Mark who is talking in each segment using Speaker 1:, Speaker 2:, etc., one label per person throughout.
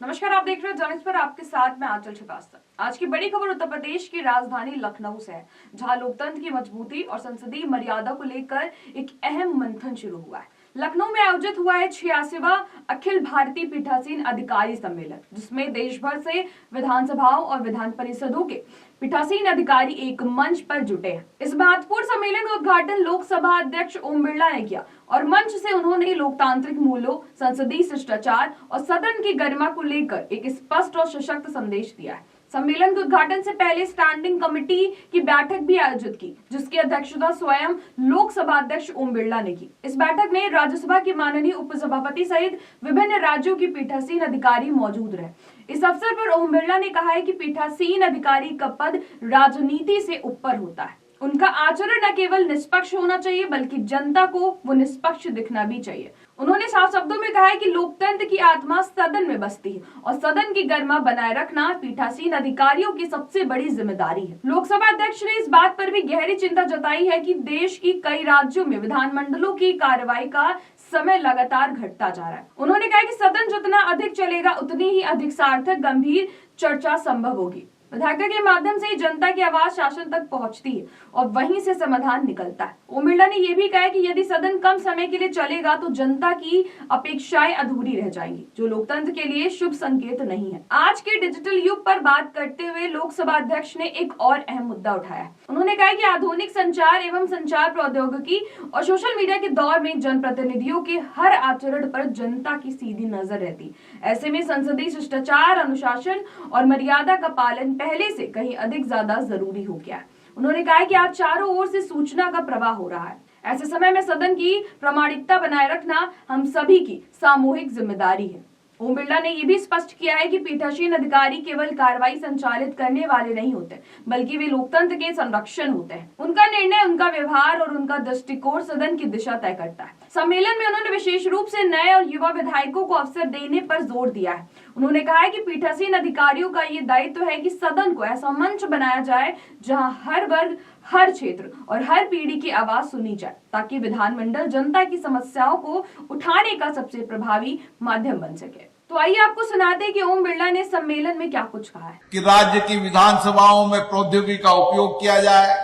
Speaker 1: नमस्कार, आप देख रहे हो जनहित पर। आपके साथ मैं आंचल श्रीवास्तव। आज की बड़ी खबर उत्तर प्रदेश की राजधानी लखनऊ से है, जहां लोकतंत्र की मजबूती और संसदीय मर्यादा को लेकर एक अहम मंथन शुरू हुआ है। लखनऊ में आयोजित हुआ है 86वां अखिल भारतीय पीठासीन अधिकारी सम्मेलन, जिसमें देश भर से विधानसभाओं और विधान परिषदों के पीठासीन अधिकारी एक मंच पर जुटे हैं। इस महत्वपूर्ण सम्मेलन का उद्घाटन लोकसभा अध्यक्ष ओम बिरला ने किया और मंच से उन्होंने लोकतांत्रिक मूल्यों, संसदीय शिष्टाचार और सदन की गरिमा को लेकर एक स्पष्ट और सशक्त संदेश दिया है। सम्मेलन के उद्घाटन से पहले स्टैंडिंग कमेटी की बैठक भी आयोजित की, जिसकी अध्यक्षता स्वयं लोकसभा अध्यक्ष ओम बिरला ने की। इस बैठक में राज्यसभा की माननीय उपसभापति सहित विभिन्न राज्यों की पीठासीन अधिकारी मौजूद रहे। इस अवसर पर ओम बिरला ने कहा है कि पीठासीन अधिकारी का पद राजनीति से ऊपर होता है। उनका आचरण न केवल निष्पक्ष होना चाहिए, बल्कि जनता को वो निष्पक्ष दिखना भी चाहिए। उन्होंने साफ शब्दों में कहा है कि लोकतंत्र की आत्मा सदन में बसती है और सदन की गरिमा बनाए रखना पीठासीन अधिकारियों की सबसे बड़ी जिम्मेदारी है। लोकसभा अध्यक्ष ने इस बात पर भी गहरी चिंता जताई है कि देश की कई राज्यों में विधानमंडलों की कार्रवाई का समय लगातार घटता जा रहा है। उन्होंने कहा कि सदन जितना अधिक चलेगा, उतनी ही अधिक सार्थक गंभीर चर्चा संभव होगी। विधायिका के माध्यम से जनता की आवाज शासन तक पहुंचती है और वहीं से समाधान निकलता है। ओम बिरला ने यह भी कहा कि यदि सदन कम समय के लिए चलेगा तो जनता की अपेक्षाएं अधूरी रह जाएंगी, जो लोकतंत्र के लिए शुभ संकेत नहीं है। आज के डिजिटल युग पर बात करते हुए लोकसभा अध्यक्ष ने एक और अहम मुद्दा उठाया। उन्होंने कहा कि आधुनिक संचार एवं संचार प्रौद्योगिकी और सोशल मीडिया के दौर में जनप्रतिनिधियों के हर आचरण पर जनता की सीधी नजर रहती। ऐसे में संसदीय शिष्टाचार, अनुशासन और मर्यादा का पालन पहले से कहीं अधिक ज्यादा जरूरी हो गया है। उन्होंने कहा कि आज चारों ओर से सूचना का प्रवाह हो रहा है। ऐसे समय में सदन की प्रामाणिकता बनाए रखना हम सभी की सामूहिक जिम्मेदारी है। ओम बिरला ने यह भी स्पष्ट किया है कि पीठासीन अधिकारी केवल कार्रवाई संचालित करने वाले नहीं होते, बल्कि वे लोकतंत्र के संरक्षण होते हैं। उनका निर्णय, उनका व्यवहार और उनका दृष्टिकोण सदन की दिशा तय करता है। सम्मेलन में उन्होंने विशेष रूप से नए और युवा विधायकों को अवसर देने पर जोर दिया है। उन्होंने कहा है कि पीठासीन अधिकारियों का ये दायित्व है कि सदन को ऐसा मंच बनाया जाए जहां हर वर्ग, हर क्षेत्र और हर पीढ़ी की आवाज सुनी जाए, ताकि विधानमंडल जनता की समस्याओं को उठाने का सबसे प्रभावी माध्यम बन सके। तो आइए आपको सुनाते हैं कि ओम बिरला ने सम्मेलन में क्या कुछ कहा है।
Speaker 2: कि राज्य की विधानसभाओं में प्रौद्योगिकी का उपयोग किया जाए,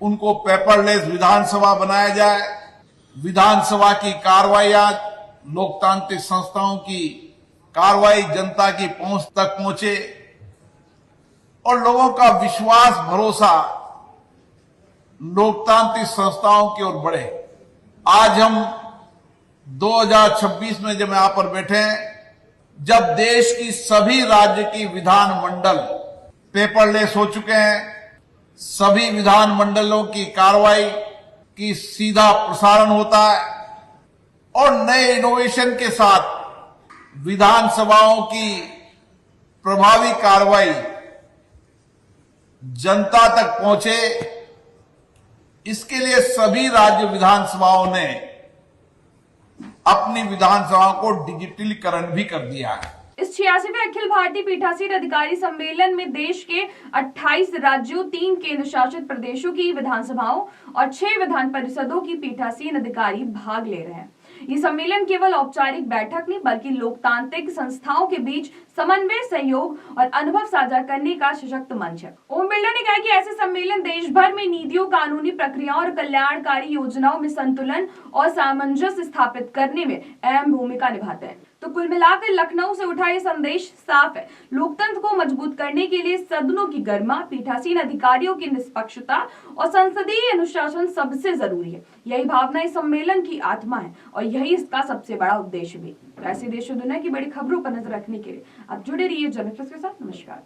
Speaker 2: उनको पेपरलेस विधानसभा बनाया जाए, विधानसभा की कार्रवाइयां, लोकतांत्रिक संस्थाओं की कार्रवाई जनता की पहुंच तक पहुंचे और लोगों का विश्वास, भरोसा लोकतांत्रिक संस्थाओं की ओर बढ़े। आज हम 2026 में जब यहां पर बैठे हैं, जब देश की सभी राज्य की विधानमंडल पेपरलेस हो चुके हैं, सभी विधानमंडलों की कार्रवाई की सीधा प्रसारण होता है और नए इनोवेशन के साथ विधानसभाओं की प्रभावी कार्रवाई जनता तक पहुंचे, इसके लिए सभी राज्य विधानसभाओं ने अपनी विधानसभा को डिजिटलीकरण भी कर दिया है।
Speaker 1: इस 86वें अखिल भारतीय पीठासीन अधिकारी सम्मेलन में देश के 28 राज्यों, 3 केंद्र शासित प्रदेशों की विधानसभाओं और 6 विधान परिषदों की पीठासीन अधिकारी भाग ले रहे हैं। ये सम्मेलन केवल औपचारिक बैठक नहीं, बल्कि लोकतांत्रिक संस्थाओं के बीच समन्वय, सहयोग और अनुभव साझा करने का सशक्त मंच है। ओम बिरला ने कहा कि ऐसे सम्मेलन देश भर में नीतियों, कानूनी प्रक्रियाओं और कल्याणकारी योजनाओं में संतुलन और सामंजस्य स्थापित करने में अहम भूमिका निभाते हैं। तो कुल मिलाकर लखनऊ से उठा ये संदेश साफ है। लोकतंत्र को मजबूत करने के लिए सदनों की गरिमा, पीठासीन अधिकारियों की निष्पक्षता और संसदीय अनुशासन सबसे जरूरी है। यही भावना इस सम्मेलन की आत्मा है और यही इसका सबसे बड़ा उद्देश्य भी। तो ऐसे देश और दुनिया की बड़ी खबरों पर नजर रखने के लिए आप जुड़े रहिए जनहित के साथ। नमस्कार।